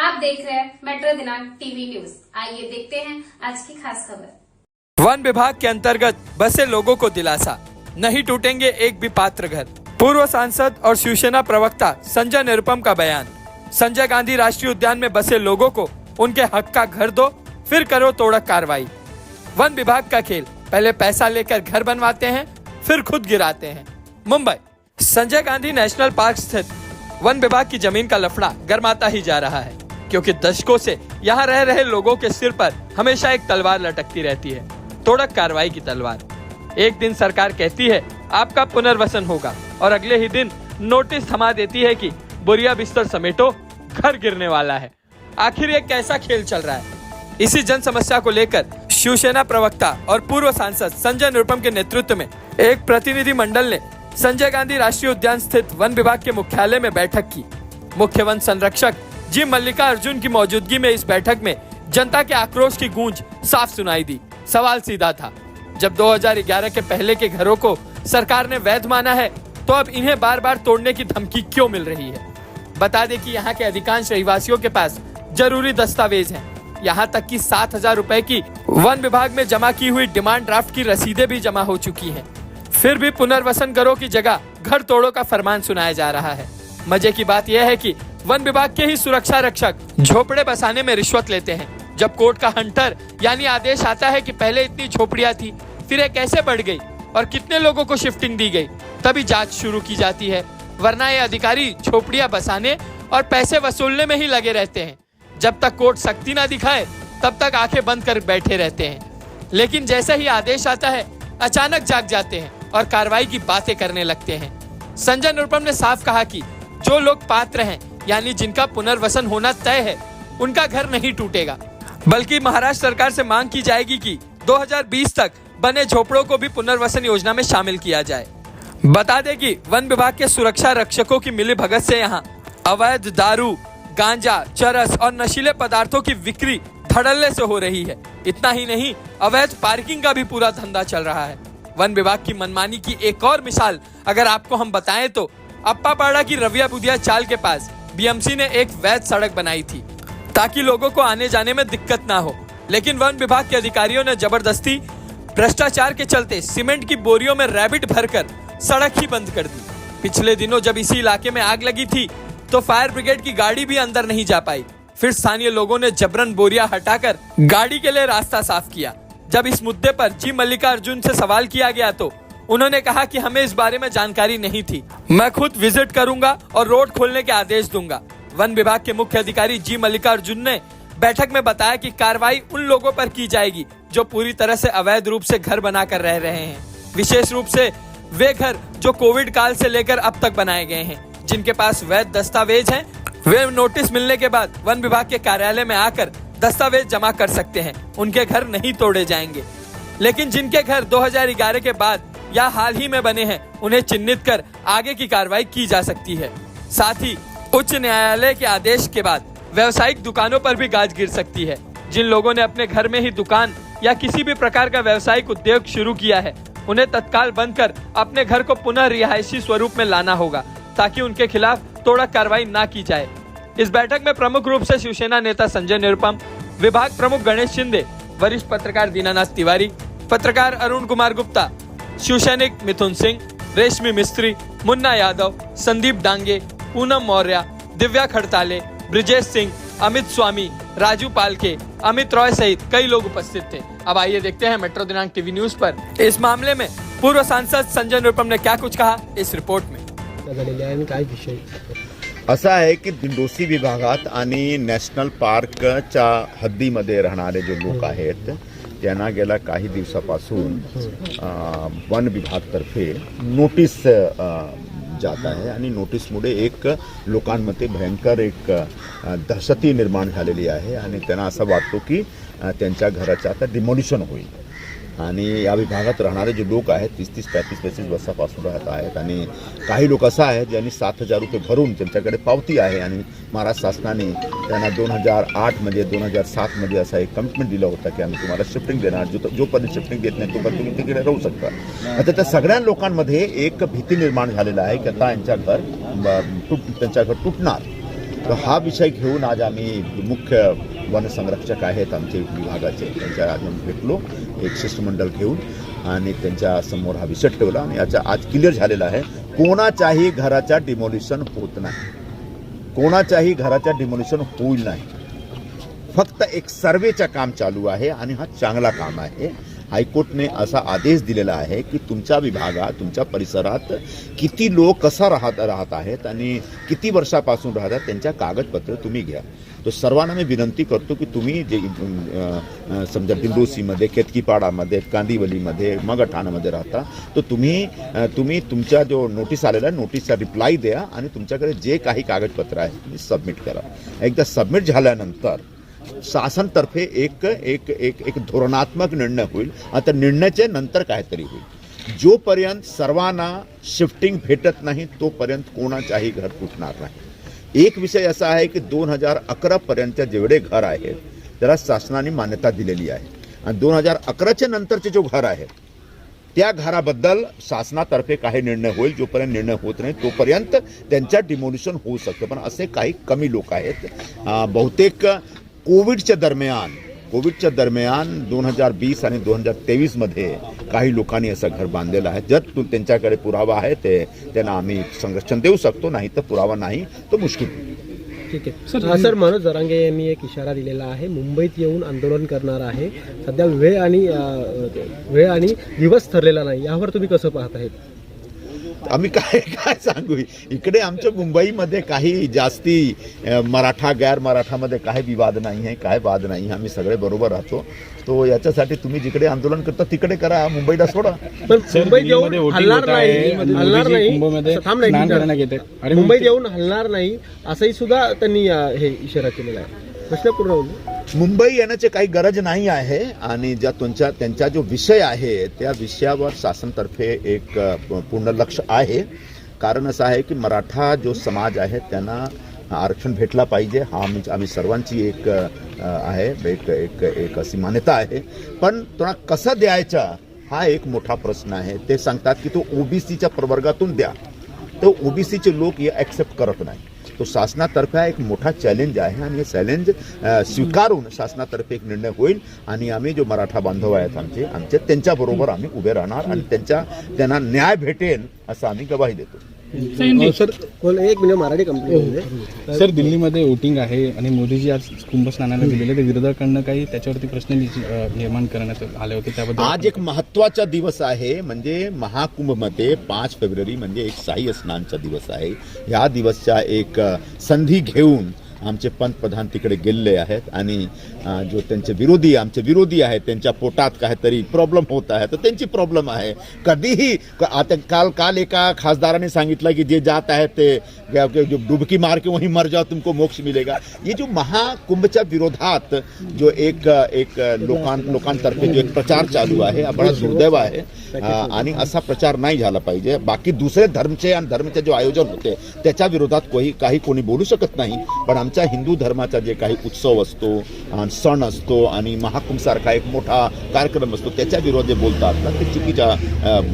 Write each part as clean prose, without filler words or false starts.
आप देख रहे हैं मेट्रो दिनांक टीवी न्यूज। आइए देखते हैं आज की खास खबर। वन विभाग के अंतर्गत बसे लोगों को दिलासा, नहीं टूटेंगे एक भी पात्र घर। पूर्व सांसद और शिवसेना प्रवक्ता संजय निरुपम का बयान। संजय गांधी राष्ट्रीय उद्यान में बसे लोगों को उनके हक का घर दो, फिर करो तोड़क कार्रवाई। वन विभाग का खेल, पहले पैसा लेकर घर बनवाते हैं, फिर खुद गिराते हैं। मुंबई संजय गांधी नेशनल पार्क स्थित वन विभाग की जमीन का लफड़ा गर्माता ही जा रहा है, क्योंकि दशकों से यहाँ रह रहे लोगों के सिर पर हमेशा एक तलवार लटकती रहती है, तोड़क कार्रवाई की तलवार। एक दिन सरकार कहती है आपका पुनर्वसन होगा और अगले ही दिन नोटिस थमा देती है कि बोरिया बिस्तर समेटो, घर गिरने वाला है। आखिर ये कैसा खेल चल रहा है? इसी जन समस्या को लेकर शिवसेना प्रवक्ता और पूर्व सांसद संजय निरुपम के नेतृत्व में एक प्रतिनिधि मंडल ने संजय गांधी राष्ट्रीय उद्यान स्थित वन विभाग के मुख्यालय में बैठक की। मुख्य वन संरक्षक जी मल्लिकार्जुन की मौजूदगी में इस बैठक में जनता के आक्रोश की गूंज साफ सुनाई दी। सवाल सीधा था, जब 2011 के पहले के घरों को सरकार ने वैध माना है, तो अब इन्हें बार बार तोड़ने की धमकी क्यों मिल रही है? बता दें कि यहाँ के अधिकांश रहिवासियों के पास जरूरी दस्तावेज हैं। यहाँ तक कि 7,000 रुपए की वन विभाग में जमा की हुई डिमांड ड्राफ्ट की रसीदें भी जमा हो चुकी हैं। फिर भी पुनर्वसन करो की जगह घर तोड़ो का फरमान सुनाया जा रहा है। मजे की बात यह है कि वन विभाग के ही सुरक्षा रक्षक झोपड़े बसाने में रिश्वत लेते हैं। जब कोर्ट का हंटर यानी आदेश आता है कि पहले इतनी झोपड़ियां थी, फिर ये कैसे बढ़ गई और कितने लोगों को शिफ्टिंग दी गई, तभी जांच शुरू की जाती है। वरना ये अधिकारी झोपड़ियां बसाने और पैसे वसूलने में ही लगे रहते हैं। जब तक कोर्ट सख्ती ना दिखाए तब तक आंखें बंद कर बैठे रहते हैं। लेकिन जैसे ही आदेश आता है अचानक जाग जाते हैं और कार्रवाई की बातें करने लगते हैं। संजय निरुपम ने साफ कहा कि जो लोग पात्र हैं, यानी जिनका पुनर्वसन होना तय है, उनका घर नहीं टूटेगा, बल्कि महाराष्ट्र सरकार से मांग की जाएगी कि 2020 तक बने झोपड़ों को भी पुनर्वसन योजना में शामिल किया जाए। बता दें कि वन विभाग के सुरक्षा रक्षकों की मिलीभगत से यहाँ अवैध दारू, गांजा, चरस और नशीले पदार्थों की बिक्री धड़ल्ले से हो रही है। इतना ही नहीं, अवैध पार्किंग का भी पूरा धंधा चल रहा है। वन विभाग की मनमानी की एक और मिसाल अगर आपको हम बताएं तो अप्पापाड़ा की रविया बुदिया चाल के पास बीएमसी ने एक वैध सड़क बनाई थी ताकि लोगों को आने जाने में दिक्कत ना हो। लेकिन वन विभाग के अधिकारियों ने जबरदस्ती भ्रष्टाचार के चलते सीमेंट की बोरियों में रैबिट भरकर सड़क ही बंद कर दी। पिछले दिनों जब इसी इलाके में आग लगी थी तो फायर ब्रिगेड की गाड़ी भी अंदर नहीं जा पाई। फिर स्थानीय लोगों ने जबरन बोरिया हटाकर गाड़ी के लिए रास्ता साफ किया। जब इस मुद्दे पर जी मल्लिकार्जुन से सवाल किया गया तो उन्होंने कहा कि हमें इस बारे में जानकारी नहीं थी, मैं खुद विजिट करूंगा और रोड खोलने के आदेश दूंगा। वन विभाग के मुख्य अधिकारी जी मल्लिकार्जुन ने बैठक में बताया कि कार्रवाई उन लोगों पर की जाएगी जो पूरी तरह से अवैध रूप से घर बनाकर रह रहे हैं, विशेष रूप से वे घर जो कोविड काल से लेकर अब तक बनाए गए हैं। जिनके पास वैध दस्तावेज हैं, वे नोटिस मिलने के बाद वन विभाग के कार्यालय में आकर दस्तावेज जमा कर सकते हैं, उनके घर नहीं तोड़े जाएंगे। लेकिन जिनके घर 2011 के बाद या हाल ही में बने हैं, उन्हें चिन्हित कर आगे की कार्रवाई की जा सकती है। साथ ही उच्च न्यायालय के आदेश के बाद व्यावसायिक दुकानों पर भी गाज गिर सकती है। जिन लोगों ने अपने घर में ही दुकान या किसी भी प्रकार का व्यावसायिक उद्योग शुरू किया है, उन्हें तत्काल बंद कर अपने घर को पुनः रिहायशी स्वरूप में लाना होगा, ताकि उनके खिलाफ तोड़क कार्रवाई ना की जाए। इस बैठक में प्रमुख रूप से शिवसेना नेता संजय निरुपम, विभाग प्रमुख गणेश शिंदे, वरिष्ठ पत्रकार दीनानाथ तिवारी, पत्रकार अरुण कुमार गुप्ता, शिवसैनिक मिथुन सिंह, रेशमी मिस्त्री, मुन्ना यादव, संदीप डांगे, पूनम मौर्य, दिव्या खड़ताले, ब्रिजेश सिंह, अमित स्वामी, राजू पालके, अमित रॉय सहित कई लोग उपस्थित थे। अब आइए देखते हैं मेट्रो दिनांक टीवी न्यूज पर इस मामले में पूर्व सांसद संजय निरुपम ने क्या कुछ कहा इस रिपोर्ट में। असं आहे की दिंडोशी विभागात आणि नॅशनल पार्कच्या हद्दीमध्ये राहणारे जे लोक आहेत त्यांना गेल्या काही दिवसापासून वन विभागातर्फे नोटीस जात आहे आणि नोटीसमुळे एक लोकांमध्ये भयंकर एक दहशती निर्माण झालेली आहे आणि त्यांना असं वाटतो की त्यांच्या घराचं आता डिमोलिशन होईल आणि या विभागात राहणारे जे लोक आहेत 30-35 वर्षापासून राहत आहेत आणि काही लोक असं आहेत ज्यांनी 7,000 रुपये भरून त्यांच्याकडे पावती आहे आणि महाराष्ट्र शासनाने त्यांना 2008 मध्ये 2007 मध्ये असा एक कमिटमेंट दिला होता की आम्ही तुम्हाला शिफ्टिंग देणार, जोपर्यंत शिफ्टिंग देत नाही तोपर्यंत तुम्ही तिकडे राहू शकता। आता त्या सगळ्या लोकांमध्ये एक भीती निर्माण झालेला आहे की आता त्यांच्या घर तुटणार तर हा विषय घेऊन आज आम्ही मुख्य वनसंरक्षक आहेत आमचे विभागाचे, त्यांच्या आज आम्ही भेटलो एक शिष्टमंडळ घेऊन आणि त्यांच्या समोर हा विषय ठेवला आणि याचा आज क्लिअर झालेला आहे, कोणाच्याही घराच्या डिमोलिशन होत नाही, कोणाच्याही घराच्या डिमोलिशन होईल नाही, फक्त एक सर्वेचं काम चालू आहे आणि हा चांगला काम आहे. हायकोर्टने असा आदेश दिलेला आहे की तुमच्या विभागात, तुमच्या परिसरात किती लोक कसा राहत आहेत आणि किती वर्षापासून राहतात त्यांच्या कागदपत्र तुम्ही घ्या. तो सर्वांना मी विनंती करतो की तुम्ही जे समजा दिंडोसीमध्ये, केतकीपाडामध्ये, कांदिवलीमध्ये, मगठाणामध्ये राहता, तर तुम्ही तुमच्या जो नोटीस आलेला आहे नोटीसचा रिप्लाय द्या आणि तुमच्याकडे जे काही कागदपत्र आहे तुम्ही सबमिट करा. एकदा सबमिट झाल्यानंतर शासनतर्फे एक धोरणात्मक निर्णय होईल. आता निर्णयाचे नंतर काहीतरी होईल. जोपर्यंत सर्वांना शिफ्टिंग भेटत नाही तोपर्यंत कोणाच्याही घर तुटणार नाही. एक विषय असा आहे की 2011 पर्यंत जेवढे घर आहेत त्याला शासनाने मान्यता दिलेली आहे आणि 2011च्या नंतरचे जो घर आहेत त्या घराबद्दल शासनातर्फे काही निर्णय होईल. जोपर्यंत निर्णय होत नाही तोपर्यंत त्यांच्या डिमोलिशन होऊ शकतं. पण असे काही कमी लोक आहेत. बहुतेक कोविडच्या दरम्यान 2020 आणि 2023मध्ये काही लोकांनी असं घर बांधलेलं आहे. जर त्यांच्याकडे पुरावा आहे ते त्यांना आम्ही संरक्षण देऊ शकतो, नाही तर पुरावा नाही तो मुश्किल. ठीक आहे सर, मनोज जरांगे यांनी एक इशारा दिलेला आहे, मुंबईत येऊन आंदोलन करणार आहे. सध्या वेळ आणि दिवस ठरलेला नाही, यावर तुम्ही कसं पाहत आहेत? आम्ही काय सांगू, इकडे आमच्या मुंबईमध्ये काही जास्ती मराठा गैर मराठामध्ये काही विवाद नाही आहे, काय वाद नाही आहे. आम्ही सगळे बरोबर राहतो. तो याच्यासाठी तुम्ही जिकडे आंदोलन करता तिकडे करा, मुंबईला सोडा. पण मुंबईत येऊन हलणार नाही असंही सुद्धा त्यांनी हे इशारा केलेला आहे. प्रश्न पूर्ण होईल. मुंबई येण्याची काही गरज नाही आहे आणि ज्या त्यांचा जो विषय आहे त्या विषयावर शासनतर्फे एक पूर्ण लक्ष आहे. कारण असं आहे की मराठा जो समाज आहे त्यांना आरक्षण भेटला पाहिजे, हा आम्ही सर्वांची एक आहे, एक अशी मान्यता आहे. पण तो कसं द्यायचा हा एक मोठा प्रश्न आहे. ते सांगतात की तो ओबीसीच्या प्रवर्गातून द्या, तो ओबीसीचे लोक हे ॲक्सेप्ट करत नाही. तो शासनातर्फे एक मोठा चॅलेंज आहे आणि हे चॅलेंज स्वीकारून शासनातर्फे एक निर्णय होईल आणि आम्ही जो मराठा बांधव आहेत आमचे त्यांच्याबरोबर आम्ही उभे राहणार आणि त्यांना न्याय भेटेल असं आम्ही गवाही देतो. सर एक मिनिट मराठी कंप्लीट. सर, दिल्लीमध्ये वोटिंग आहे आणि मोदीजी आज कुंभस्नानाला गेलेले, ते विरोधकांना काही त्याच्यावरती प्रश्न निर्माण करण्यात आले होते, त्याबद्दल आज एक महत्त्वाचा दिवस आहे. म्हणजे महाकुंभमध्ये 5 फेब्रुवारी म्हणजे एक शाही स्नानचा दिवस आहे. या दिवसच्या एक संधी घेऊन आमचे पंतप्रधान तिकडे गेलेले आहेत आणि जो आमचे विरोधी आहेत त्यांच्या पोटात काहीतरी प्रॉब्लेम होत आहे, तर त्यांची प्रॉब्लेम आहे. कधीही आता काल एका खासदाराने सांगितलं की जे जात आहेत ते जो डुबकी मार के वहीं मर जाओ तुमको मोक्ष मिलेगा. ये जो महाकुंभच्या विरोधात जो एक लोकांतर्फे जो एक प्रचार चालू आहे हा बडा दुर्दैव आहे आणि असा प्रचार नाही झाला पाहिजे. बाकी दुसरे धर्मचे जो आयोजन होते त्याच्या विरोधात काही कोणी बोलू शकत नाही. पण आमच्या हिंदू धर्माचा जे काही उत्सव असतो, सण असतो आणि महाकुंभ सारखा एक मोठा कार्यक्रम असतो त्याच्या विरोधात जे बोलतात ना ते चुकीच्या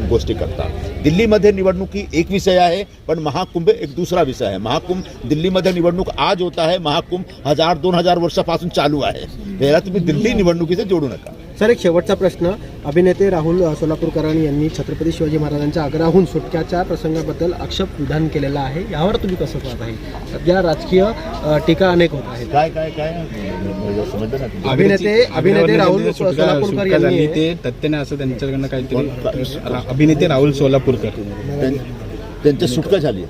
गोष्टी करतात. दिल्लीमध्ये निवडणुकी एक विषय आहे पण महाकुंभ एक दुसरा विषय आहे. महाकुंभ दिल्लीमध्ये निवडणूक आज होत आहे, महाकुंभ 1000-2000 वर्षापासून चालू आहे. याला तुम्ही दिल्ली निवडणुकीचे जोडू नका. सर, एक शेवटचा प्रश्न. अभिनेते राहुल सोलापूरकरांनी यांनी छत्रपती शिवाजी महाराजांच्या आग्र्याहून सुटक्याच्या प्रसंगाबद्दल आक्षेप विधान केलेला आहे, यावर तुम्ही कसं पाहत आहे? सध्या राजकीय टीका अनेक होत आहेत. अभिनेते राहुल सोलापूरकर यांनी ते तथ्याने असं त्यांच्याकडनं काहीतरी अभिनेते राहुल सोलापूरकर त्यांची सुटका झाली.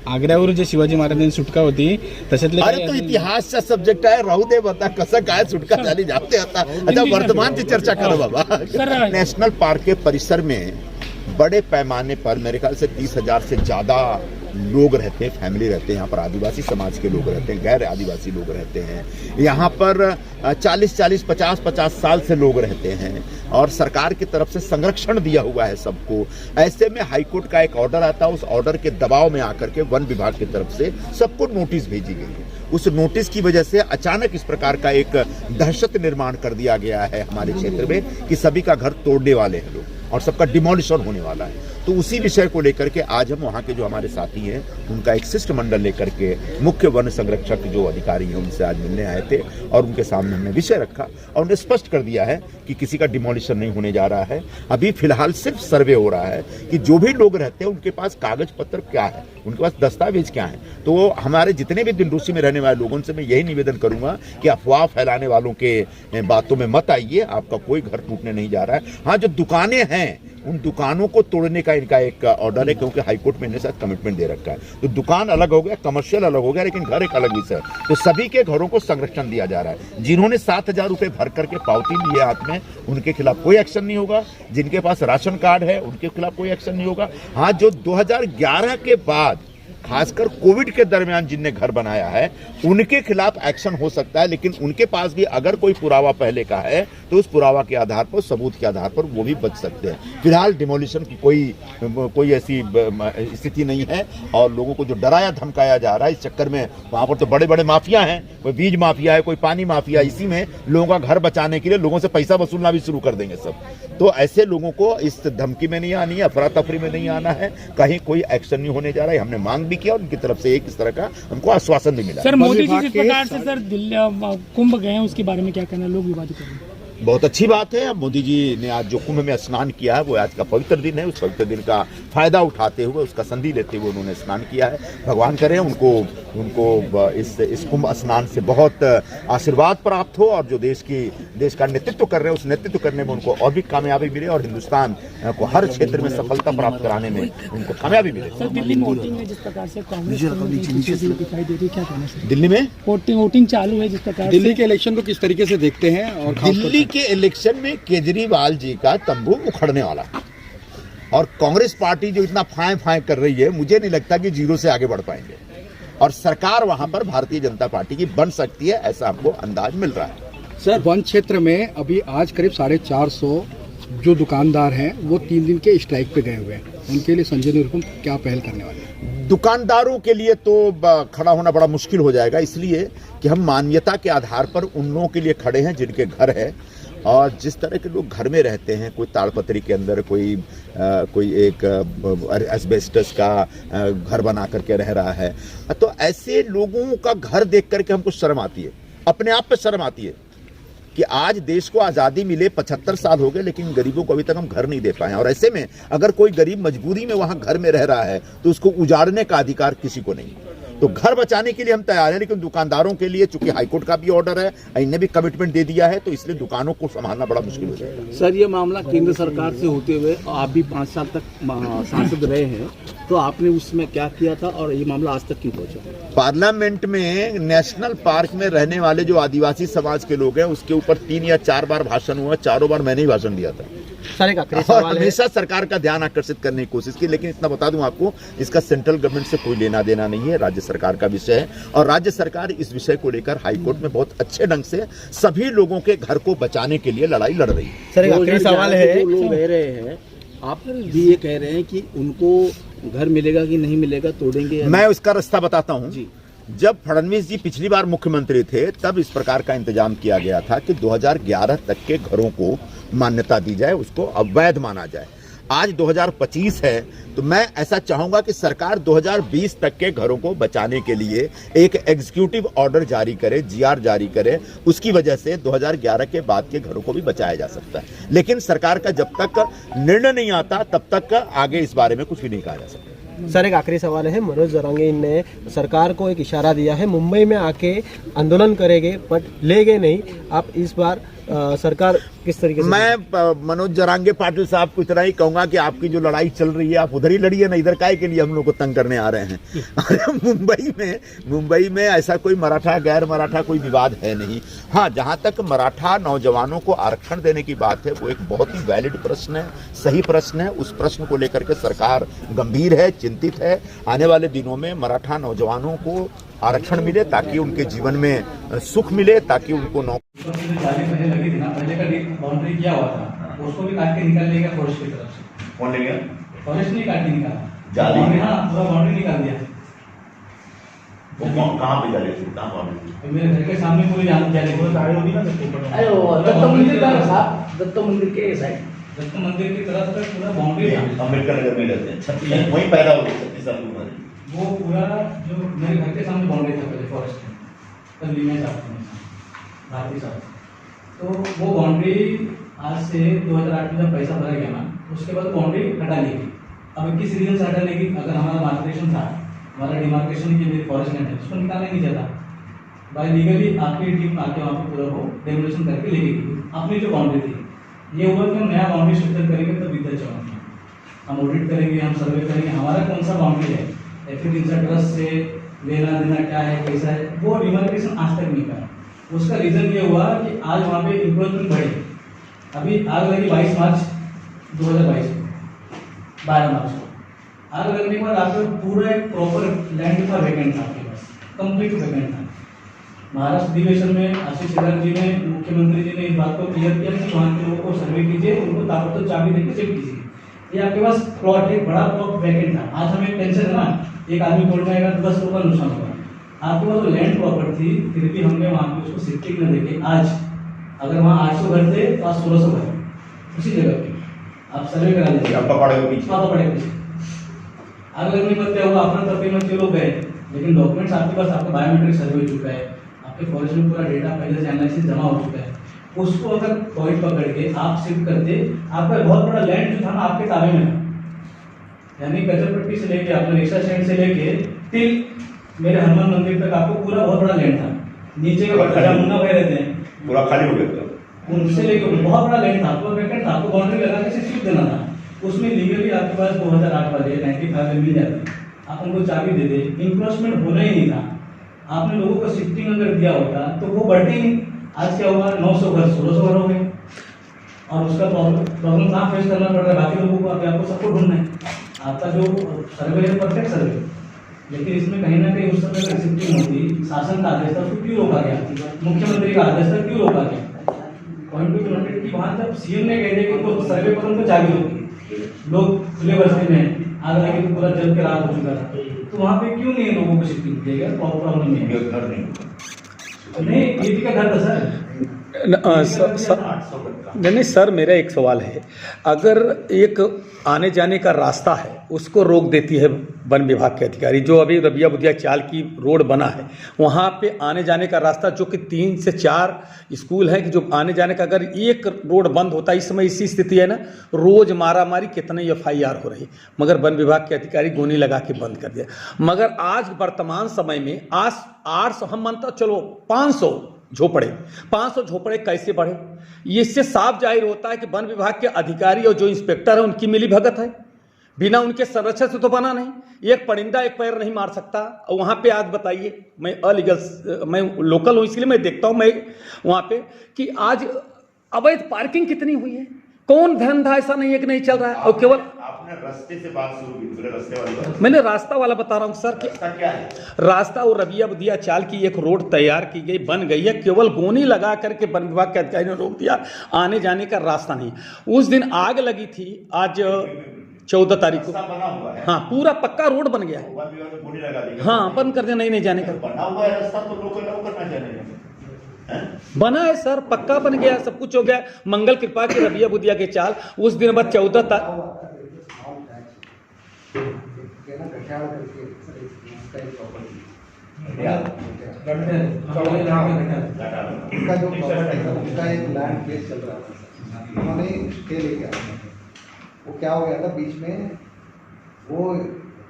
आग्र्यावर जे शिवाजी महाराजांची सुटका होती तशातले अरे तो इतिहासचा सब्जेक्ट आहे, राहू दे. बता कसं काय सुटका झाली जाते. आता वर्तमान की चर्चा करो बाबा. नेशनल पार्क के परिसर में बड़े पैमाने पर मेरे ख्याल से 30,000 से ज़्यादा लोग रहते हैं, फैमिली रहते हैं. यहाँ पर आदिवासी समाज के लोग रहते हैं, गैर आदिवासी लोग रहते हैं. यहाँ पर 40-40, 50-50 साल से लोग रहते हैं और सरकार की तरफ से संरक्षण दिया हुआ है सबको. ऐसे में हाईकोर्ट का एक ऑर्डर आता है, उस ऑर्डर के दबाव में आकर के वन विभाग की तरफ से सबको नोटिस भेजी गई है. उस नोटिस की वजह से अचानक इस प्रकार का एक दहशत निर्माण कर दिया गया है हमारे क्षेत्र में कि सभी का घर तोड़ने वाले हैं लोग. और सबका डिमोलिशन होने वाला है। तो उसी विषय को लेकर के आज हम वहाँ के जो हमारे साथी हैं उनका एक शिष्टमंडल लेकर के मुख्य वन संरक्षक जो अधिकारी हैं उनसे आज मिलने आए थे और उनके सामने हमने विषय रखा और उन्हें स्पष्ट कर दिया है कि किसी का डिमोलिशन नहीं होने जा रहा है। अभी फिलहाल सिर्फ सर्वे हो रहा है कि जो भी लोग रहते हैं उनके पास कागज पत्र क्या है, उनके पास दस्तावेज क्या है। तो हमारे जितने भी दिलडोशी में रहने वाले लोगों से मैं यही निवेदन करूंगा कि अफवाह फैलाने वालों के बातों में मत आइए, आपका कोई घर टूटने नहीं जा रहा है। हाँ, जो दुकानें हैं उन दुकानों को तोड़ने का इनका एक ऑर्डर है, क्योंकि हाईकोर्ट में इन्हें साथ कमिटमेंट दे रखा है। तो दुकान अलग हो गया, कमर्शियल अलग हो गया, लेकिन घर एक अलग विषय है। तो सभी के घरों को संरक्षण दिया जा रहा है। जिन्होंने 7,000 रुपए भर करके पावती लिए हाथ में, उनके खिलाफ कोई एक्शन नहीं होगा। जिनके पास राशन कार्ड है उनके खिलाफ कोई एक्शन नहीं होगा। हाँ, जो 2011 के बाद खासकर कोविड के दरमियान जिनने घर बनाया है उनके खिलाफ एक्शन हो सकता है, लेकिन उनके पास भी अगर कोई पुरावा पहले का है तो उस पुरावा के आधार पर, सबूत के आधार पर वो भी बच सकते हैं। फिलहाल डिमोलिशन की कोई ऐसी स्थिति नहीं है और लोगों को जो डराया धमकाया जा रहा है इस चक्कर में, वहां पर तो बड़े बड़े माफिया हैं, कोई बीज माफिया है, कोई पानी माफिया, इसी में लोगों का घर बचाने के लिए लोगों से पैसा वसूलना भी शुरू कर देंगे सब। तो ऐसे लोगों को इस धमकी में नहीं आनी है, अफरा तफरी में नहीं आना है, कहीं कोई एक्शन नहीं होने जा रहा है। हमने मांग भी किया और उनकी तरफ से एक इस तरह का उनको आश्वासन भी मिला। सर, मोदी जी जिस प्रकार से सर दिल्ली कुंभ गए हैं उसके बारे में क्या कहना है? लोग विवादित कर रहे हैं। बहुत अच्छी बात है। मोदी जी ने आज जो कुंभ में स्नान किया है वो आज का पवित्र दिन है। उस पवित्र दिन का फायदा उठाते हुए, उसका संधि लेते हुए उन्होंने स्नान किया है। भगवान करें उनको इस कुंभ स्नान से बहुत आशीर्वाद प्राप्त हो और जो देश का नेतृत्व कर रहे हैं उस नेतृत्व करने में उनको और भी कामयाबी मिले और हिंदुस्तान को हर क्षेत्र में सफलता प्राप्त कराने में उनको कामयाबी मिले। सर, दिल्ली में वोटिंग में जिस प्रकार से कांग्रेस दिखाई दे रही है, क्या कहना है? दिल्ली में वोटिंग चालू है जिस प्रकार दिल्ली के इलेक्शन को किस तरीके से देखते हैं? और दिल्ली के इलेक्शन में केजरीवाल जी का तंबू उखड़ने वाला है और कांग्रेस पार्टी जो इतना फाय फाय कर रही है, मुझे नहीं लगता कि जीरो से आगे बढ़ पाएंगे और सरकार वहां पर भारतीय जनता पार्टी की बन सकती है, ऐसा हमको अंदाज मिल रहा है। सर, वन क्षेत्र में अभी आज करीब 450 जो दुकानदार हैं वो 3 दिन के स्ट्राइक पे गए हुए हैं। उनके लिए संजय निरुपम क्या पहल करने वाले हैं? दुकानदारों के लिए तो खड़ा होना बड़ा मुश्किल हो जाएगा, इसलिए कि हम मानवीयता के आधार पर उन लोगों के लिए खड़े हैं जिनके घर है और जिस तरह के लोग घर में रहते हैं, कोई ताड़पत्री के अंदर, कोई एक एस्बेस्टस का घर बना करके रह रहा है। तो ऐसे लोगों का घर देख करके हमको शर्म आती है, अपने आप पे शर्म आती है कि आज देश को आज़ादी मिले 75 साल हो गए लेकिन गरीबों को अभी तक हम घर नहीं दे पाए हैं। और ऐसे में अगर कोई गरीब मजबूरी में वहां घर में रह रहा है तो उसको उजाड़ने का अधिकार किसी को नहीं। तो घर बचाने के लिए हम तैयार हैं, लेकिन दुकानदारों के लिए चूंकि हाईकोर्ट का भी ऑर्डर है, इन्हें भी कमिटमेंट दे दिया है, तो इसलिए दुकानों को संभालना बड़ा मुश्किल हो जाएगा। सर, ये मामला केंद्र सरकार से होते हुए आप भी 5 साल तक सांसद रहे हैं, तो आपने उसमें क्या किया था और ये मामला आज तक क्यों पहुंचा? पार्लियामेंट में नेशनल पार्क में रहने वाले जो आदिवासी समाज के लोग हैं उसके ऊपर 3 या 4 बार भाषण हुआ, चारों बार मैंने ही भाषण दिया था। और हमेशा सरकार का ध्यान आकर्षित करने की कोशिश की, लेकिन इतना बता दूं आपको, इसका सेंट्रल गवर्नमेंट से कोई लेना देना नहीं है, राज्य सरकार का विषय है और राज्य सरकार इस विषय को लेकर हाईकोर्ट में बहुत अच्छे ढंग से सभी लोगों के घर को बचाने के लिए लड़ाई लड़ रही है। सर, एक आखिरी सवाल है, जो लोग रह रहे हैं, आप भी ये कह रहे हैं कि उनको घर मिलेगा कि नहीं मिलेगा, तोड़ेंगे? मैं उसका रास्ता बताता हूं। जब फडणवीस जी पिछली बार मुख्यमंत्री थे तब इस प्रकार का इंतजाम किया गया था कि 2011 तक के घरों को मान्यता दी जाए, उसको अवैध माना जाए। आज 2025 है तो मैं ऐसा चाहूंगा कि सरकार 2020 तक के घरों को बचाने के लिए एक एग्जीक्यूटिव ऑर्डर जारी करे, जीआर जारी करे। उसकी वजह से 2011 के बाद के घरों को भी बचाया जा सकता है, लेकिन सरकार का जब तक निर्णय नहीं आता तब तक आगे इस बारे में कुछ भी नहीं कहा जा सकता। सर, एक आखिरी सवाल है, मनोज जरांगे ने सरकार को एक इशारा दिया है, मुंबई में आके आंदोलन करेंगे बट लेंगे नहीं। आप इस बार सरकार किस तरीके से? मैं मनोज जरांगे पाटिल साहब को इतना ही कहूंगा कि आपकी जो लड़ाई चल रही है आप उधर ही लड़िए ना, इधर काहे के लिए हम लोग को तंग करने आ रहे हैं। मुंबई में ऐसा कोई मराठा गैर मराठा कोई विवाद है नहीं। हाँ, जहां तक मराठा नौजवानों को आरक्षण देने की बात है वो एक बहुत ही वैलिड प्रश्न है, सही प्रश्न है। उस प्रश्न को लेकर के सरकार गंभीर है, चिंतित है। आने वाले दिनों में मराठा नौजवानों को आरक्षण मिले ताकि उनके जीवन में सुख मिले, ताकि उनको पहले का बाउंड्री किया हुआ था, उसको भी काट के निकाल लेगा फॉरेस्ट की तरफ से। कौन लेगा? फॉरेस्ट नहीं काट के निकाला, जाली? हाँ, पूरा बाउंड्री निकाल दिया। वो कहाँ पे जाली थी? कहाँ बाउंड्री? मेरे घर के सामने पूरी जाली होगी ना। दत्त मंदिर का साहब, दत्त मंदिर के साइड दत्त मंदिर की तरफ तक पूरा बाउंड्री था। अम्बेडकर नगर में रहते हैं, 36 वहीं पैदा हो गए 36 साल की उम्र में। वो पूरा जो मेरे घर के सामने बाउंड्री था पहले फॉरेस्ट में, तब लीमे साहब भारतीय साहब, तो वो बाउंड्री आज से 2008 में जब पैसा भरा गया ना, उसके बाद बाउंड्री हटा ली थी। अब किस रीजन से हटा लेगी? अगर हमारा मार्केशन था, हमारा डिमार्केशन की मेरी फॉरेस्ट लैंड है, उसको निकालना नहीं चाहता, बाय लीगली आपकी टीम आके वहाँ पे पूरा वो डेमोलेशन करके लेके गई अपनी जो बाउंड्री थी। ये हुआ कि हम नया बाउंड्री स्ट्रक्चर करेंगे तो विद्या चौक हम ऑडिट करेंगे, हम सर्वे करेंगे, हमारा कौन सा बाउंड्री है, एफिडेंशियल ट्रस्ट से लेना देना क्या है, कैसा है, वो डिमार्केशन आज तक नहीं करा। उसका रीजन ये हुआ कि आज वहाँ पे इंक्रोचमेंट बढ़े। अभी आग लगी 22 मार्च 2022 को, 12 मार्च को आग लगने के बाद आपके पूरा एक प्रॉपर लैंड था, वैकेंट था आपके पास, कंप्लीट वैकेंट था। महाराष्ट्र अधिवेशन में आशीष शेलार जी ने, मुख्यमंत्री जी ने इस बात को क्लियर किया कि वहाँ के लोगों को सर्वे कीजिए, उनको ताबड़तोड़ चाबी देकर चेक कीजिए। ये आपके पास प्लॉट, एक बड़ा प्लॉट वैकेंट था। आज हमें टेंशन है ना, एक आदमी तोड़ में आएगा तो 10 लोगों का नुकसान होगा। आपके पास जो लैंड प्रॉपर थी, फिर भी हमने वहाँ पे उसको शिफ्टिंग न देके आज अगर वहाँ 800 घर थे तो आज 1600 घर उसी जगह पे आप सर्वे करा लीजिए। पापा पड़े पीछे आग लगने पर क्या हुआ, अपना तभी में लोग गए, लेकिन डॉक्यूमेंट्स आपके पास, आपका बायोमेट्रिक सर्वे हो चुका है, आपके फॉरेस्ट में पूरा डेटा पहले से एनालिसिस जमा हो चुका है। उसको अगर पॉइंट पकड़ के आप शिफ्ट करते, आपका बहुत बड़ा लैंड जो था ना आपके ताबे में था, यानी गजरपट्टी से लेके आपने रिक्शा स्टैंड से लेके टिल मेरे हनुमान मंदिर तक आपको पूरा बहुत बड़ा लैंड था। नीचे का मुन्ना भाई रहते हैं, पूरा खाली हो गया, उनसे लेके बहुत बड़ा लैंड था, आपको वैकेंट था, आपको बाउंड्री लगा के शिफ्ट देना था। उसमें लीगली आपके पास 2008 वाले 95 में मिल जाते, आप उनको चाबी दे दे, इंक्रोचमेंट होना ही नहीं था। आपने लोगों को शिफ्टिंग अगर दिया होता तो वो बढ़ते ही नहीं। आज क्या हुआ, 900 घर 1600 घर हो गए, और उसका प्रॉब्लम कहाँ फेस करना पड़ रहा है, बाकी लोगों को आपको सबको ढूंढना है। आपका जो सर्वे है परफेक्ट सर्वे, लेकिन इसमें कहीं ना कहीं उस समय अगर शिफ्टिंग होती, शासन का आदेश था, उसको क्यों रोका गया, मुख्यमंत्री का आदेश था, क्यों रोका गया? पॉइंट टू नोटेड कि वहाँ जब सीएम ने कह दिया कि उनको सर्वे पर उनको चाबी होगी, लोग खुले बस्ती में आग लगी तो पूरा जल के रात हो चुका था, तो वहाँ पे क्यों नहीं लोगों को शिफ्टिंग दिया गया? प्रॉब्लम नहीं है, घर नहीं ये का घर था सर। नहीं सर, मेरा एक सवाल है, अगर एक आने जाने का रास्ता है उसको रोक देती है वन विभाग के अधिकारी, जो अभी रबिया बुदिया चाल की रोड बना है वहाँ पे आने जाने का रास्ता, जो कि 3 से 4 स्कूल है कि जो आने जाने का, अगर एक रोड बंद होता है, इस समय इसी स्थिति है ना, रोज मारामारी कितने FIR हो रही, मगर वन विभाग के अधिकारी गोनी लगा के बंद कर दिया। मगर आज वर्तमान समय में आज 800, हम मानता चलो 500 झोपड़े कैसे बढ़े? इससे साफ जाहिर होता है कि वन विभाग के अधिकारी और जो इंस्पेक्टर है उनकी मिली भगत है, बिना उनके संरक्षण से तो बना नहीं। एक परिंदा एक पैर नहीं मार सकता। और वहाँ पे आज बताइए, मैं अलीगढ़, मैं लोकल हूँ इसलिए मैं देखता हूँ मैं वहाँ पे कि आज अवैध पार्किंग कितनी हुई है। कौन धंधा ऐसा नहीं है कि नहीं चल रहा है। और केवल आपने रास्ते से बात शुरू की, रास्ते वाली बात। मैंने रास्ता वाला बता रहा हूँ सर कि रास्ता क्या है? रास्ता और रबिया बुदिया चाल की एक रोड तैयार की गई, बन गई है, केवल गोनी लगा करके वन विभाग के अधिकारी ने रोक दिया, आने जाने का रास्ता नहीं। उस दिन आग लगी थी, आज 14 तारीख को बना हुआ है, हाँ पूरा पक्का रोड बन गया है। वन विभाग ने गोली लगा दी, हाँ बंद कर दिया, नहीं जाने का। बना हुआ है रास्ता, तो लोग करना चाहिए। बना है सर, पक्का बन गया, सब कुछ हो गया, मंगल कृपा की रबिया बुदिया के चाल। उस दिन बाद 14 तारीख उसका जो उसका एक लैंड केस चल रहा था, उन्होंने स्टे लेके आया, वो क्या हो गया था बीच में, वो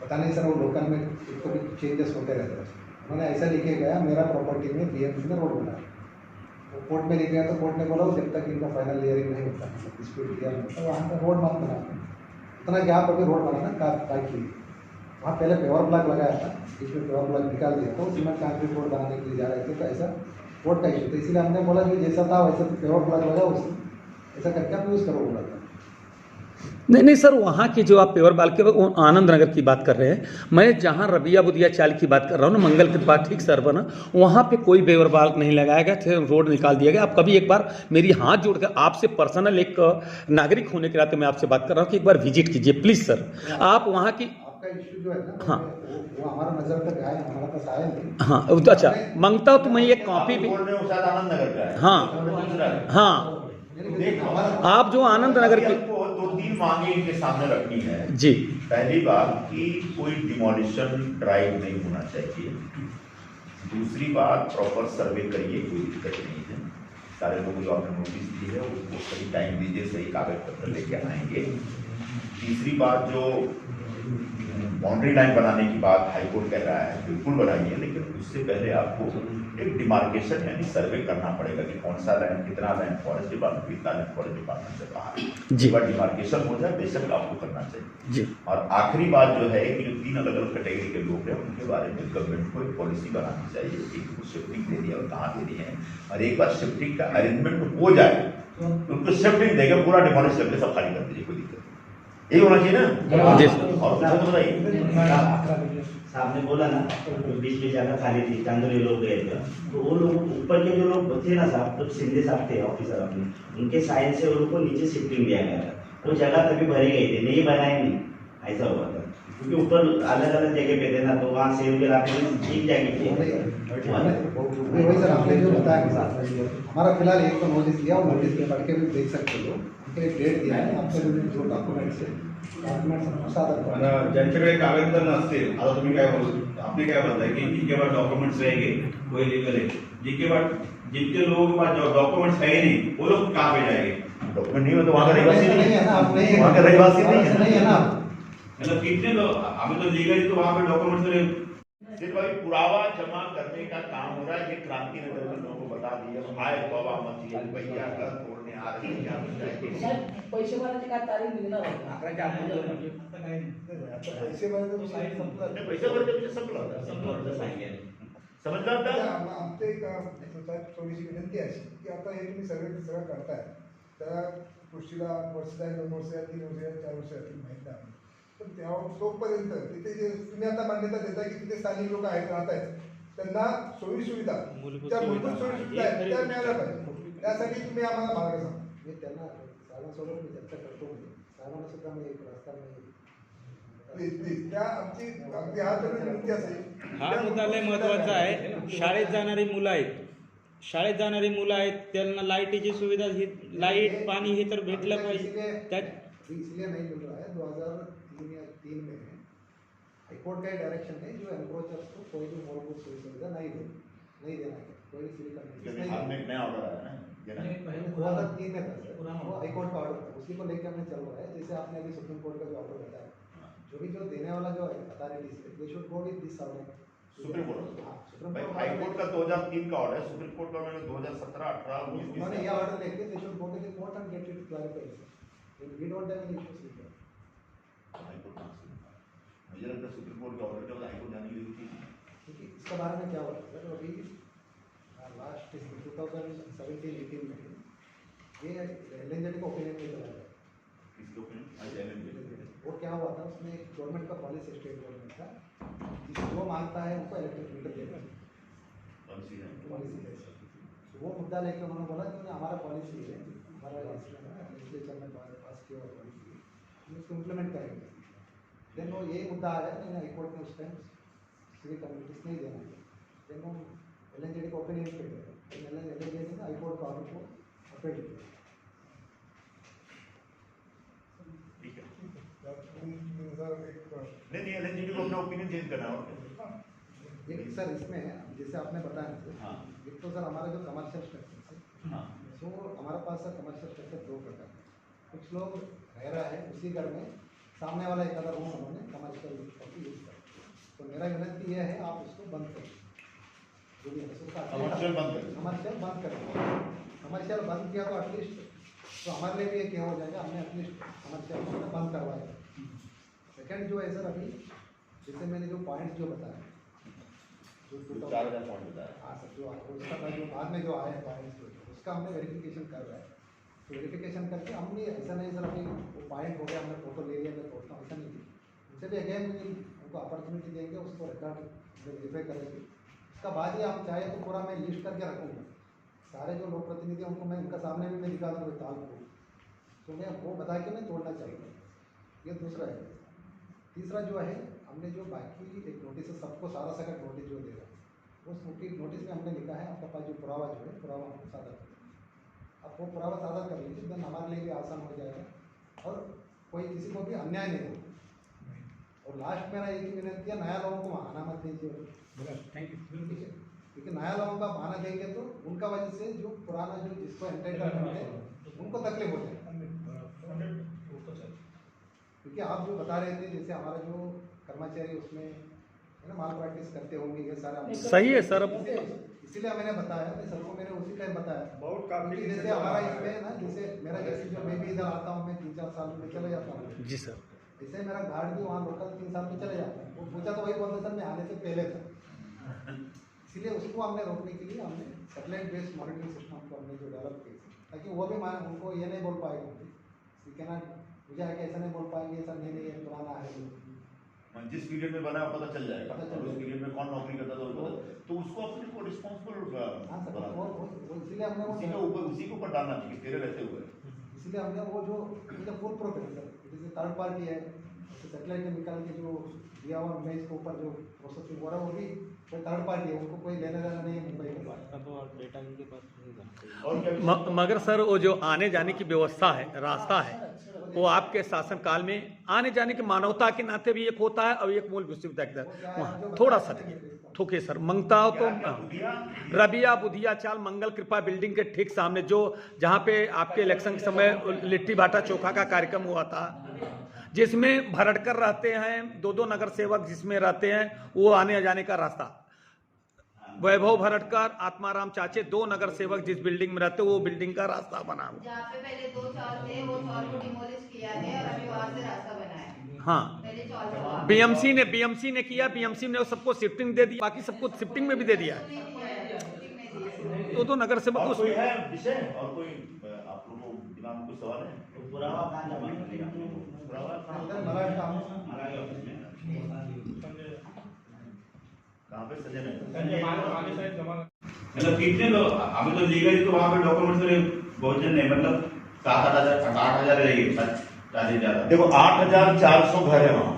पता नहीं सर, वो लोकल में इसको भी चेंजेस होते रहते हैं। उन्होंने ऐसा लिखे गया, मेरा प्रॉपर्टी में BMC ने रोड बनाया, वो कोर्ट में लिख गया, तो कोर्ट ने बोला जब तक इनका फाइनल हियरिंग नहीं होता, डिस्प्यूट क्लियर नहीं होता, वहाँ पर रोड मत बनाना, इतना गैप अभी रोड बनाना ताकि वहाँ पहले पेवर ब्लॉक लगाया था, इसमें पेवर ब्लॉक निकाल दिया, तो सीमेंट कंक्रीट रोड बनाने के लिए जा रहे थे, तो ऐसा रोड का इशू था। इसीलिए हमने बोला कि जैसा था वैसा पेवर ब्लॉक लगा, उसी ऐसा करके आप यूज़ करो बोला था। नहीं सर, वहाँ की जो आप पेवर बाल के आनंद नगर की बात कर रहे हैं, मैं जहाँ रबिया बुदिया चाल की बात कर रहा हूँ ना, मंगल के पास ठीक सर बना, वहाँ पे कोई पेवर बाल नहीं लगाया गया थे, रोड निकाल दिया गया। आप कभी एक बार मेरी हाथ जोड़कर आपसे पर्सनल एक नागरिक होने के नाते मैं आपसे बात कर रहा हूँ कि एक बार विजिट कीजिए प्लीज़ सर। आप वहाँ की आपका इशू जो है ना, हाँ वो हमारा नजर तक आया, हमारा पास आया नहीं। हाँ अच्छा, मांगता हूँ तो मैं एक कॉपी भी, आनंद नगर का है। हाँ हाँ, आप जो आनंद नगर की तीन मांगे इनके सामने रखनी है। जी। पहली बात कि कोई डिमोलिशन ड्राइव नहीं होना चाहिए। दूसरी बात, प्रॉपर सर्वे करिए, कोई दिक्कत नहीं है। सारे लोग जो आपने नोटिस दी है उसको सही टाइम दीजिए, सही कागज पत्र लेके आएंगे। तीसरी बात, जो बाउंड्री लाइन बनाने की बात हाईकोर्ट कह रहा है, बिल्कुल बनाइए, लेकिन उससे पहले आपको एक डिमार्केशन यानी सर्वे करना पड़ेगा कि कौन सा लैंड, कितना लैंड फॉरेस्ट डिपार्टमेंट, कितना लैंड फॉरेस्ट डिपार्टमेंट से बाहर है। जी। एक बार डिमार्केशन हो जाए बेशक आपको करना चाहिए। जी। और आखिरी बात जो है कि जो तीन अलग अलग कैटेगरी के लोग हैं उनके बारे में गवर्नमेंट को एक पॉलिसी बनानी चाहिए। एक को शिफ्टिंग दे दिया और कहाँ दे दी है, और एक बार शिफ्टिंग का अरेंजमेंट हो जाए तो उनको शिफ्टिंग देगा, पूरा डिमोलिश करके सब खाली कर दीजिए, कोई दिक्कत यही होना चाहिए ना। जी। और कुछ तो बताइए। सामने बोला ना, बीच में जगह खाली थी, चांदोली लोग गए थे, तो वो लोग ऊपर के जो लोग थे ना साहब, तो शिंदे साहब थे ऑफिसर अपने, उनके साइन से उनको नीचे शिफ्टिंग दिया गया था। वो जगह तभी भरी गई थी, नहीं बनाई नहीं, ऐसा हुआ था, क्योंकि ऊपर अलग अलग जगह पे थे ना, तो वहाँ से उनके रास्ते में ठीक जाएगी थी। वही सर आपने जो बताया, हमारा फिलहाल एक तो नोटिस दिया, और नोटिस के पढ़ के भी देख सकते हो, एक डेट दिया है, आपके जो डॉक्युमेंट्स है ज्यांच्याकडे कागदपत्र नसतील, आता तुम्ही काय बोलू, आपने क्या बताया कि जिनके पास डॉक्यूमेंट्स रहेंगे वो लीगल है, जिनके लोगों के पास डॉक्यूमेंट्स है ही नहीं, वो लोग कहाँ पे जाएंगे? डॉक्यूमेंट नहीं हो तो वहाँ का रहवासी नहीं है ना, आप नहीं है, वहाँ का रहवासी नहीं है ना। मतलब कितने लोग, हमें तो लीगल तो वहाँ पे डॉक्यूमेंट्स सिर्फ अभी पुरावा जमा करने का काम हो रहा है। ये क्रांति नगर में लोगों को बता दिया, आए बाबा मत ये भैया घर तोड़ने आ रहे हैं, क्या पैसे भरायची काय तारीख निघणार आहे? पैसे भरायचं तो साईड संपलं. पैसे भरते म्हणजे संपलं समजलं आता? आमचे एक थोडीशी विनंती आहे की आता हे तुम्ही सगळं करताय, त्या गोष्टीला वर्ष आहे, 2 वर्ष आहे, 3 वर्ष आहे, 4 वर्ष आहे, माहीत नाही. पण त्या तोपर्यंत तिथे जे तुम्ही आता मान्यता देताय की तिथे स्थानिक लोक आहेत, राहत आहेत, त्यांना सोयीसुविधा, त्या मूलभूत सोयीसुविधा आहेत त्या मिळाल्या पाहिजे. त्यासाठी तुम्ही आम्हाला मार्ग सांगा. मी त्यांना साहेबांसोबत मी चर्चा करतो, साहेबांना सुद्धा मी एक रस्ता प्लीज त्या आमची अगदी हा तर विनंती असेल. हा मुद्दा लय महत्वाचा आहे. शाळेत जाणारी मुलं आहेत, त्यांना लाईटीची सुविधा, ही लाईट पाणी हे तर भेटलं पाहिजे. इसलिए नहीं मिल रहा है. 2003 में हाईकोर्ट का डायरेक्शन है जो एनक्रोचर्स को कोई भी मूलभूत सुविधा नहीं देना है, कोई सिविल कन्वेंशन हाल में एक नया ऑर्डर आया ना, 2003 में था सर, वो हाईकोर्ट का ऑर्डर था, उसी को लेकर हमें चल रहा है. जैसे आपने अभी सुप्रीम कोर्ट का जो ऑर्डर बताया, जो देने वाला जो अथॉरिटीज है, दे should go with this order. Supreme court, high court का 2003 का ऑर्डर है, सुप्रीम कोर्ट का उन्होंने 2017, 18, 19 उन्होंने ये ऑर्डर लेके they should go to the court and get it clarified. We don't have any issues with that. High court मुझे लगता है सुप्रीम कोर्ट का ऑर्डर के बाद हाई कोर्ट जाने की जरूरत थी, क्योंकि इसके बारे में क्या होता है अभी लास्ट 2017-18 में ये एलएनजेडी का ओपिनियन में चला गया. इसके ओपिनियन वो क्या हुआ था, उसमें एक गवर्नमेंट का पॉलिसी, स्टेट गवर्नमेंट का, जो मांगता है उनको इलेक्ट्रिक मीटर देना पॉलिसी है. वो मुद्दा लेकर उन्होंने बोला कि हमारा पॉलिसी है, हमारा लेजिस्लेचर में पास किया हुआ पॉलिसी, हम उसको इम्प्लीमेंट करेंगे. देन वो ये मुद्दा आया, लेकिन हाईकोर्ट ने उस टाइम सिविल कम्युनिटीज नहीं देना है. देन वो एलएनजेडी को ओपिनियन पे गए, एलएनजेडी ने हाईकोर्ट का ऑर्डर को अपील किया. नहीं एलएनजेडी को अपना ओपिनियन चेंज करना है. एक सर इसमें जैसे आपने बताया, हाँ. एक तो सर हमारा जो कमर्शियल स्ट्रक्चर है, हाँ. तो हमारे पास सर कमर्शियल स्ट्रक्चर 2 प्रकार है. कुछ लोग रह रहा है उसी घर में, सामने वाला एक अदर रूम उन्होंने कमर्शियल यूज कर. तो मेरा विनती यह है, आप उसको बंद करें, जो भी कमर्शियल बंद करें. कमर्शियल बंद किया तो एटलीस्ट तो हमारे लिए भी ये क्या हो जाएगा, हमने एटलीस्ट कमर्शियल को बंद करवाया. सेकेंड जो है सर, अभी जैसे मैंने जो पॉइंट्स जो बताया, जो 4000 पॉइंट बताया, हाँ सर, जो उसका जो बाद में जो आया है पॉइंट्स, उसका हमने वेरिफिकेशन कर रहा है. तो वेरिफिकेशन करके हमने ऐसा नहीं सर अभी वो पॉइंट हो गया, हमने फोटो ले लिया, मैं फोटो ऐसा नहीं किया. उनसे भी अगेन उनको अपॉर्चुनिटी देंगे, उसको रिकॉर्ड वेरीफाई करेंगे. उसका बाद ही हम चाहे तो पूरा मैं लिस्ट करके रखूँगा, सारे जो लोक प्रतिनिधि हैं उनको मैं उनका सामने भी मैं दिखा दूँगा ताल को, तो मैं वो बता के मैं तोड़ना चाहूँगा. ये दूसरा है. तीसरा जो है, हमने जो बाकी एक नोटिस है, सबको सारा सकट नोटिस जो दे रहा है, उस नोटिस में हमने लिखा है आपका पास जो पुरावा जो है, पुरावा हमको साझा कर, आप वो पुरावा साझा कर लीजिए, देन हमारे लिए भी आसान हो जाएगा. और कोई किसी को भी अन्याय नहीं हो। और लास्ट मेरा एक ही विनती किया, नया लोगों को बहाना मत दीजिए। Thank you. ठीक है, क्योंकि नया लोगों का बहाना देंगे तो उनका वजह से जो पुराना जो जिसको एंटरटेनमेंट है उनको तकलीफ हो जाए। क्योंकि आप जो बता रहे थे जैसे हमारा जो कर्मचारी उसमें है ना माल प्रैक्टिस करते होंगे, ये सारा सही है सर। इसीलिए मैंने बताया कि सर को मैंने उसी टाइम बताया बहुत काफी। जैसे हमारा इसमें ना जैसे मेरा जैसे जो मैं भी इधर आता हूँ, मैं 3-4 साल में चले जाता हूँ। जी सर। जैसे मेरा गार्ड भी वहाँ लोकल 3 साल में चले जाता है, वो पूछा तो वही बोलता सर मैं आने से पहले था। इसलिए उसको हमने रोकने के लिए हमने सेटेलाइट बेस्ड मॉनिटरिंग सिस्टम को हमने जो डेवलप की, ताकि वो भी उनको ये नहीं बोल पाएगा मुझे आके ऐसा नहीं बोल पाएंगे सर नहीं ये पुराना है। जिस पीरियड में बना पता चल जाएगा, उस पीरियड में कौन नौकरी करता था तो उसको अपने को रिस्पॉन्सिबल इसीलिए हमने उसी के ऊपर डालना चाहिए तेरे रहते हुए। इसलिए हमने वो जो फुल प्रूफ है सर, जैसे थर्ड पार्टी है सेटेलाइट में निकाल के जो दिया हुआ इमेज के ऊपर जो प्रोसेसिंग हो रहा है वो भी कोई थर्ड पार्टी है, उनको कोई लेना देना नहीं है मुंबई के पास। मगर सर वो जो आने जाने की व्यवस्था है, रास्ता है, वो आपके शासनकाल में आने जाने की मानवता के नाते भी एक होता है और एक मूल विश्वविद्यालय वहाँ थोड़ा सा ठोके सर मंगता हो तो रबिया बुधिया चाल मंगल कृपा बिल्डिंग के ठीक सामने जो जहाँ पे आपके इलेक्शन के समय लिट्टी भाटा चोखा का कार्यक्रम हुआ था, जिसमें भरटकर रहते हैं, 2 नगर सेवक जिसमें रहते हैं, वो आने जाने का रास्ता वैभव भरटकर आत्माराम चाचे 2 नगर सेवक जिस बिल्डिंग में रहते वो बिल्डिंग का रास्ता बना हुआ। जहाँ पे पहले 2 चौल थे वो चौल को डिमोलिश किया है और अभी वहाँ से रास्ता बना है। हाँ, पहले चौल था। बीएमसी ने किया, बीएमसी ने सबको शिफ्टिंग दे दी, बाकी सबको शिफ्टिंग में भी दे दिया है। 2 नगर सेवक और कोई है विषय और कोई आप लोगों को बिना कुछ सवाल है? कहाँ पे सजे मतलब कितने लोग अभी तो लीगली तो वहाँ पे डॉक्यूमेंट्स में बहुत जन नहीं, मतलब 7-8 हजार रहेगी ज्यादा। देखो 8,400 घर है वहाँ,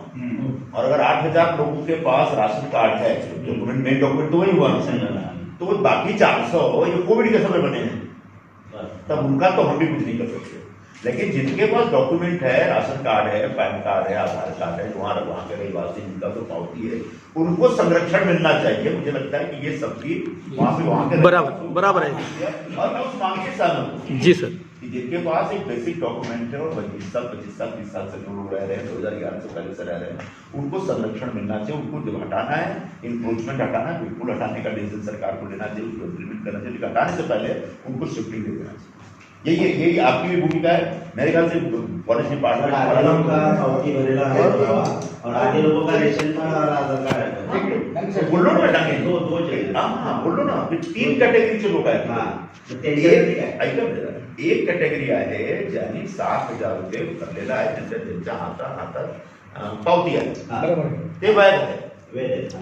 और अगर 8,000 लोगों के पास राशन कार्ड है, डॉक्यूमेंट मेन डॉक्यूमेंट तो वही हुआ ना, तो वो बाकी 400 ये कोविड के समय बने हैं, तब उनका तो हम भी कुछ नहीं कर सकते। लेकिन जिनके पास डॉक्यूमेंट है, राशन कार्ड है, पैन कार्ड है, आधार कार्ड है, वहाँ के रहवासी जिनका तो पावती है, उनको संरक्षण मिलना चाहिए। मुझे लगता है कि ये सब्जी वहाँ के बराबर है। और मैं उस मांग के साथ जी सर, जिनके पास एक बेसिक डॉक्यूमेंट है और 25 साल 30 साल से जो लोग रह रहे हैं, 2011 से पहले से रह रहे हैं, उनको संरक्षण मिलना चाहिए। उनको जो हटाना है, इंक्रोचमेंट हटाना है, बिल्कुल हटाने का डिसीजन सरकार को लेना चाहिए, उसको इम्प्लीमेंट करना चाहिए। हटाने से पहले उनको शिफ्टिंग दे देना चाहिए। यही आपकी भी भूमिका है मेरे ख्याल से फॉरेस्ट डिपार्टमेंट और आगे लोगों का रेशन कार्ड और आधार कार्ड बोलो ना हटाएंगे, दो चाहिए। हाँ बोलो ना, 3 कैटेगरी से लोग एक कैटेगरी आहे ज्यांनी 7,000 रुपये भरलेला आहे, त्यांच्या हातात पावती आहे, ते वैध आहे।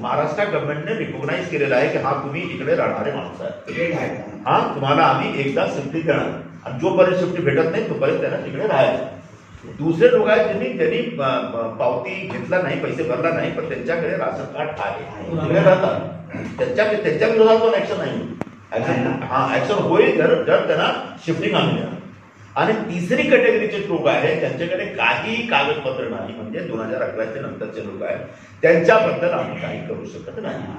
महाराष्ट्र गव्हर्नमेंटने रिकॉग्नाइज केलेला आहे की हा तुम्ही इकडे राहणारे माणूस आहे, हा तुम्हाला आम्ही एकदा शिफ्टी देणार, आणि जोपर्यंत शिफ्टी भेटत नाही तोपर्यंत त्यांना तिकडे राहायचं। दुसरे लोक आहेत ज्यांनी पावती घेतला नाही, पैसे भरला नाही, पण त्यांच्याकडे राशन कार्ड आहे, तिकडे राहतात, त्यांच्या विरोधात पण ऍक्शन नाही, ऍक्शन होईल जर त्यांना शिफ्टिंग आणून द्या। आणि तिसरी कॅटेगरीचे लोक आहेत ज्यांच्याकडे काही कागदपत्र नाही, म्हणजे 2011 नंतरचे लोक आहेत, त्यांच्याबद्दल आम्ही काही करू शकत नाही।